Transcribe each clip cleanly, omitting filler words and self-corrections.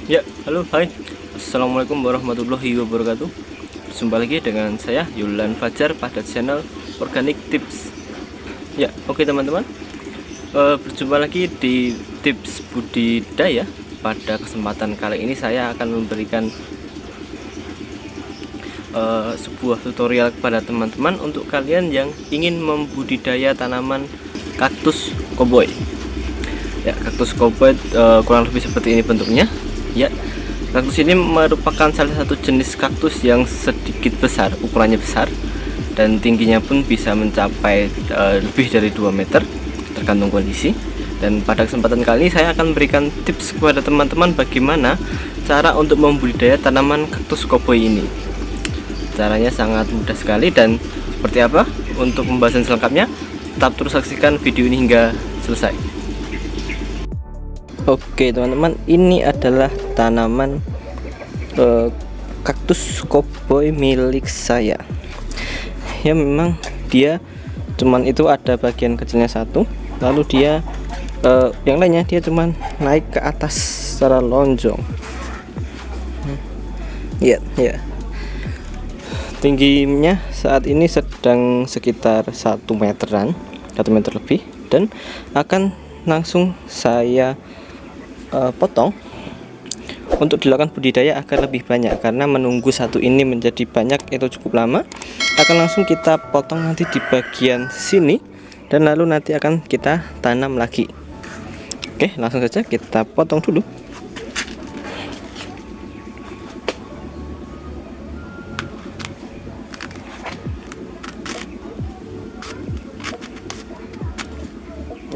Ya, halo, hai. Assalamualaikum warahmatullahi wabarakatuh. Jumpa lagi dengan saya Yulan Fajar pada channel Organic Tips. Ya, oke teman-teman. Berjumpa lagi di tips budidaya. Pada kesempatan kali ini saya akan memberikan sebuah tutorial kepada teman-teman untuk kalian yang ingin membudidaya tanaman kaktus koboi. Ya, kaktus koboi kurang lebih seperti ini bentuknya. Ya, kaktus ini merupakan salah satu jenis kaktus yang sedikit besar, ukurannya besar, dan tingginya pun bisa mencapai lebih dari 2 meter tergantung kondisi. Dan pada kesempatan kali ini saya akan berikan tips kepada teman-teman bagaimana cara untuk membudidaya tanaman kaktus koboi ini. Caranya sangat mudah sekali, dan seperti apa untuk pembahasan selengkapnya, tetap terus saksikan video ini hingga selesai. Oke teman-teman, ini adalah tanaman kaktus koboi milik saya. Ya, memang dia cuman itu ada bagian kecilnya satu, lalu dia yang lainnya dia cuman naik ke atas secara lonjong. Ya, tingginya saat ini sedang sekitar 1 meteran, 1 meter lebih, dan akan langsung saya potong untuk dilakukan budidaya agar lebih banyak, karena menunggu satu ini menjadi banyak itu cukup lama. Akan langsung kita potong nanti di bagian sini, dan lalu nanti akan kita tanam lagi. Oke, langsung saja kita potong dulu.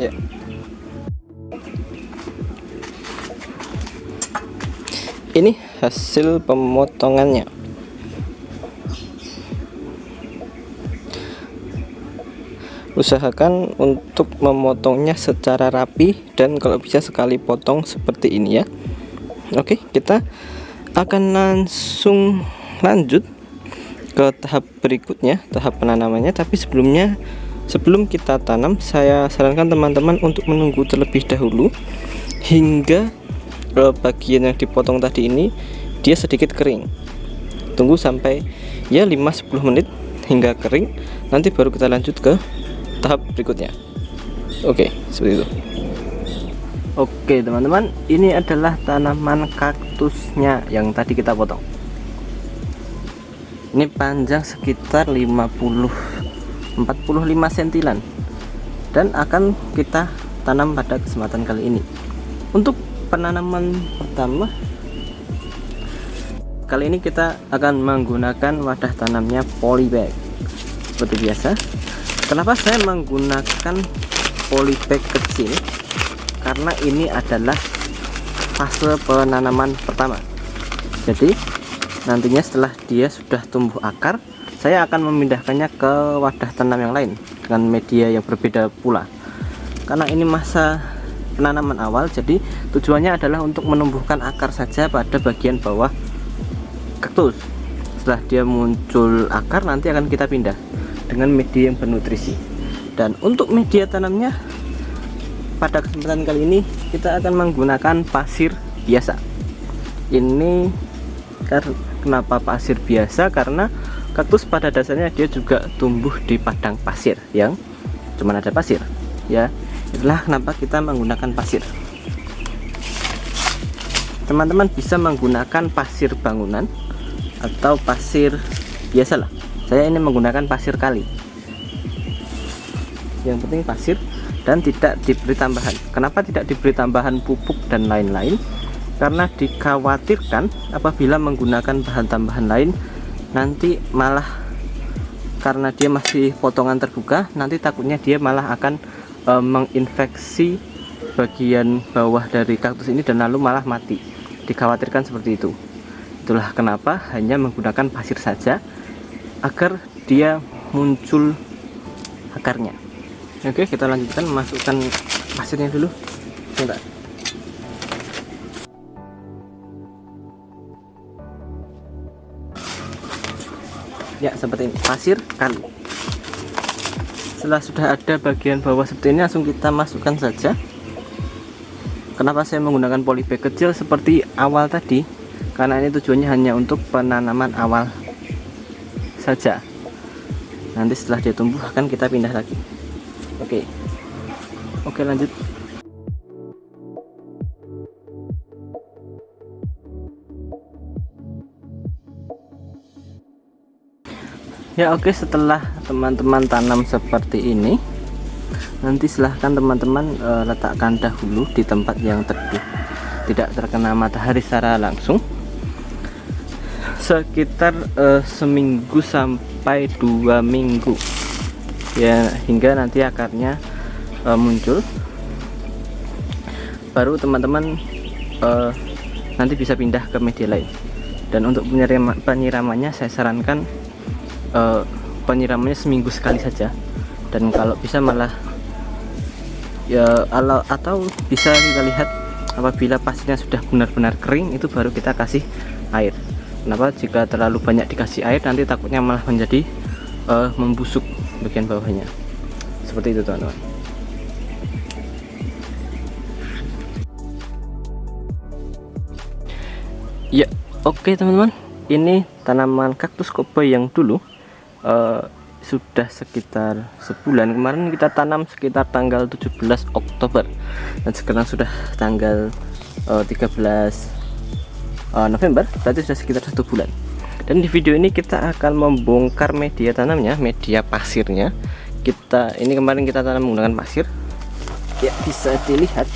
Ya, ini hasil pemotongannya. Usahakan untuk memotongnya secara rapi, dan kalau bisa sekali potong seperti ini ya. Oke, kita akan langsung lanjut ke tahap berikutnya, tahap penanamannya. Tapi sebelum kita tanam, saya sarankan teman-teman untuk menunggu terlebih dahulu hingga bagian yang dipotong tadi ini dia sedikit kering. Tunggu sampai ya 5-10 menit hingga kering, nanti baru kita lanjut ke tahap berikutnya. Oke, seperti itu. Oke teman-teman, ini adalah tanaman kaktusnya yang tadi kita potong. Ini panjang sekitar 45 sentilan, dan akan kita tanam pada kesempatan kali ini. Untuk penanaman pertama kali ini kita akan menggunakan wadah tanamnya polybag seperti biasa. Kenapa saya menggunakan polybag kecil? Karena ini adalah fase penanaman pertama. Jadi nantinya setelah dia sudah tumbuh akar, saya akan memindahkannya ke wadah tanam yang lain dengan media yang berbeda pula. Karena ini masa penanaman awal, jadi tujuannya adalah untuk menumbuhkan akar saja pada bagian bawah kaktus. Setelah dia muncul akar, nanti akan kita pindah dengan media yang bernutrisi. Dan untuk media tanamnya pada kesempatan kali ini kita akan menggunakan pasir biasa. Ini kenapa pasir biasa? Karena kaktus pada dasarnya dia juga tumbuh di padang pasir yang cuma ada pasir ya. Itulah kenapa kita menggunakan pasir. Teman-teman bisa menggunakan pasir bangunan atau pasir biasalah. Saya ini menggunakan pasir kali. Yang penting pasir dan tidak diberi tambahan. Kenapa tidak diberi tambahan pupuk dan lain-lain? Karena dikhawatirkan apabila menggunakan bahan tambahan lain, nanti malah karena dia masih potongan terbuka, nanti takutnya dia malah akan menginfeksi bagian bawah dari kaktus ini dan lalu malah mati. Dikhawatirkan seperti itu. Itulah kenapa hanya menggunakan pasir saja agar dia muncul akarnya. Oke, kita lanjutkan, masukkan pasirnya dulu. Bentar. Ya, seperti ini, pasir kali. Setelah sudah ada bagian bawah seperti ini, langsung kita masukkan saja. Kenapa saya menggunakan polybag kecil seperti awal tadi? Karena ini tujuannya hanya untuk penanaman awal saja. Nanti setelah dia tumbuh akan kita pindah lagi. Oke, lanjut. Ya oke, setelah teman-teman tanam seperti ini, nanti silahkan teman-teman letakkan dahulu di tempat yang teduh, tidak terkena matahari secara langsung, sekitar seminggu sampai 2 minggu ya, hingga nanti akarnya muncul. Baru teman-teman nanti bisa pindah ke media lain. Dan untuk penyiramannya saya sarankan penyiramannya seminggu sekali saja, dan kalau bisa malah ya atau bisa kita lihat apabila pasirnya sudah benar-benar kering, itu baru kita kasih air. Kenapa? Jika terlalu banyak dikasih air nanti takutnya malah menjadi membusuk bagian bawahnya. Seperti itu teman-teman. Ya oke teman-teman, ini tanaman kaktus koboi yang dulu sudah sekitar sebulan. Kemarin kita tanam sekitar tanggal 17 Oktober dan sekarang sudah tanggal 13 November, berarti sudah sekitar 1 bulan. Dan di video ini kita akan membongkar media tanamnya, media pasirnya. Ini kemarin kita tanam menggunakan pasir ya, bisa dilihat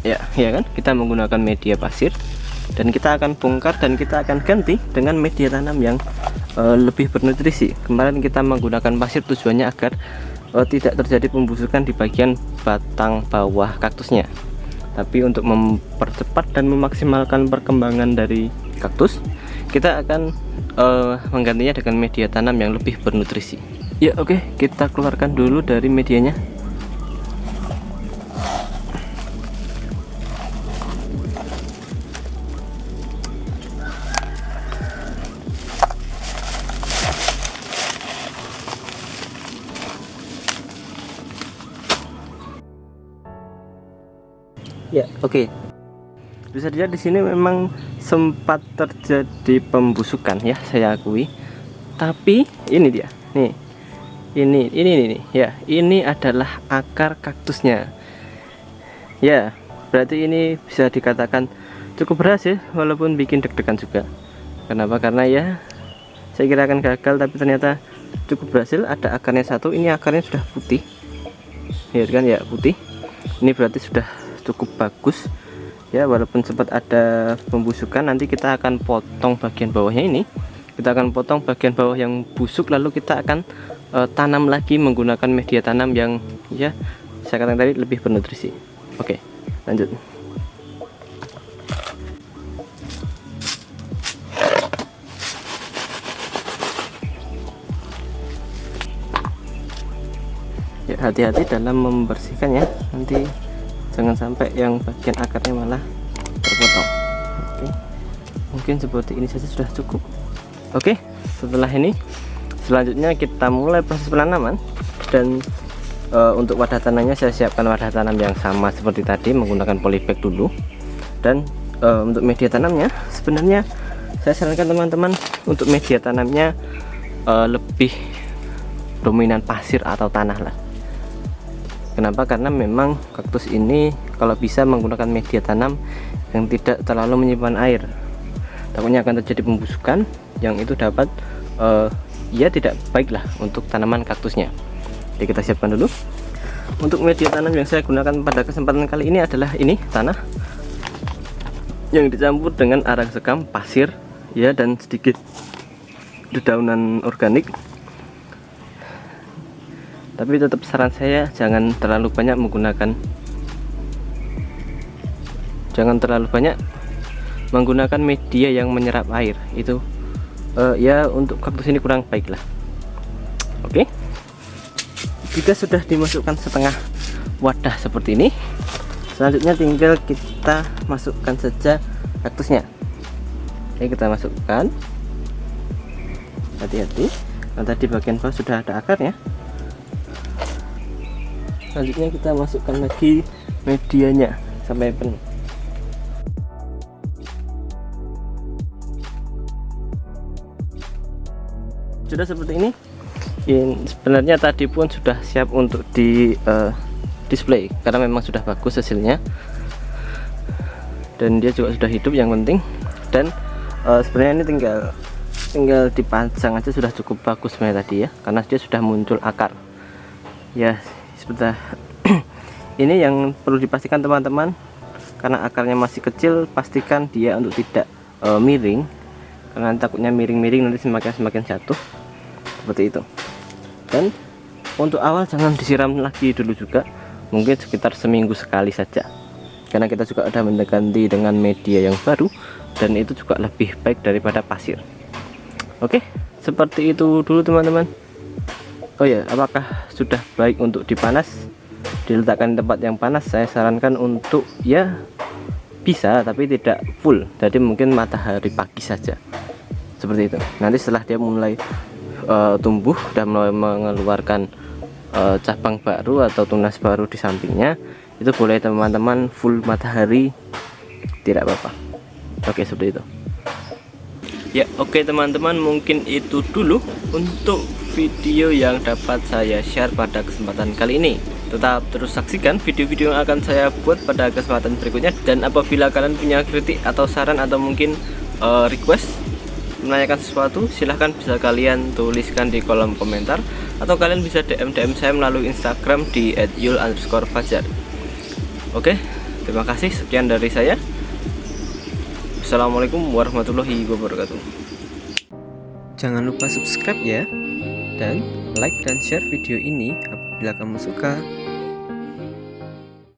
ya kan, kita menggunakan media pasir, dan kita akan bongkar dan kita akan ganti dengan media tanam yang lebih bernutrisi. Kemarin kita menggunakan pasir tujuannya agar tidak terjadi pembusukan di bagian batang bawah kaktusnya. Tapi untuk mempercepat dan memaksimalkan perkembangan dari kaktus, kita akan menggantinya dengan media tanam yang lebih bernutrisi. Ya oke, kita keluarkan dulu dari medianya. Ya oke, bisa dilihat di sini memang sempat terjadi pembusukan ya, saya akui. Tapi ini dia nih, ini ya, ini adalah akar kaktusnya ya. Berarti ini bisa dikatakan cukup berhasil, walaupun bikin deg-degan juga. Kenapa? Karena ya saya kira akan gagal, tapi ternyata cukup berhasil. Ada akarnya satu, ini akarnya sudah putih ya kan, ya putih. Ini berarti sudah cukup bagus ya, walaupun sempat ada pembusukan. Nanti kita akan potong bagian bawahnya ini, kita akan potong bagian bawah yang busuk, lalu kita akan tanam lagi menggunakan media tanam yang ya saya katakan tadi lebih bernutrisi. Oke, lanjut. Ya hati-hati dalam membersihkan ya, nanti jangan sampai yang bagian akarnya malah terpotong. Oke, mungkin seperti ini saja sudah cukup. Oke, setelah ini selanjutnya kita mulai proses penanaman. Dan untuk wadah tanamnya saya siapkan wadah tanam yang sama seperti tadi, menggunakan polybag dulu. Dan untuk media tanamnya sebenarnya saya sarankan teman-teman untuk media tanamnya lebih dominan pasir atau tanah lah. Kenapa? Karena memang kaktus ini kalau bisa menggunakan media tanam yang tidak terlalu menyimpan air, takutnya akan terjadi pembusukan yang itu dapat ya tidak baik lah untuk tanaman kaktusnya. Jadi kita siapkan dulu. Untuk media tanam yang saya gunakan pada kesempatan kali ini adalah ini, tanah yang dicampur dengan arang sekam, pasir ya, dan sedikit dedaunan organik. Tapi tetap saran saya jangan terlalu banyak menggunakan media yang menyerap air. Itu ya untuk kaktus ini kurang baik lah. Oke, jika sudah dimasukkan setengah wadah seperti ini, selanjutnya tinggal kita masukkan saja kaktusnya. Oke, kita masukkan, hati-hati, nah tadi bagian bawah sudah ada akarnya. Selanjutnya kita masukkan lagi medianya sampai penuh. Sudah seperti ini. Sebenarnya tadi pun sudah siap untuk di display karena memang sudah bagus hasilnya, dan dia juga sudah hidup yang penting. Dan sebenarnya ini tinggal dipasang aja sudah cukup bagus sebenarnya tadi ya, karena dia sudah muncul akar ya seperti ini. Yang perlu dipastikan teman-teman, karena akarnya masih kecil, pastikan dia untuk tidak miring, karena takutnya miring-miring nanti semakin jatuh seperti itu. Dan untuk awal jangan disiram lagi dulu juga, mungkin sekitar seminggu sekali saja, karena kita juga ada mengganti dengan media yang baru, dan itu juga lebih baik daripada pasir. Oke, seperti itu dulu teman-teman. Oh ya, apakah sudah baik untuk dipanas, diletakkan di tempat yang panas? Saya sarankan untuk ya bisa, tapi tidak full, jadi mungkin matahari pagi saja seperti itu. Nanti setelah dia mulai tumbuh dan mulai mengeluarkan cabang baru atau tunas baru di sampingnya, itu boleh teman-teman full matahari, tidak apa-apa. Oke, seperti itu ya. Oke teman-teman, mungkin itu dulu untuk video yang dapat saya share pada kesempatan kali ini. Tetap terus saksikan video-video yang akan saya buat pada kesempatan berikutnya, dan apabila kalian punya kritik atau saran atau mungkin request menanyakan sesuatu, silahkan bisa kalian tuliskan di kolom komentar, atau kalian bisa DM saya melalui Instagram di @yul_fajar. Oke, terima kasih, sekian dari saya. Assalamualaikum warahmatullahi wabarakatuh. Jangan lupa subscribe ya, dan like dan share video ini apabila kamu suka.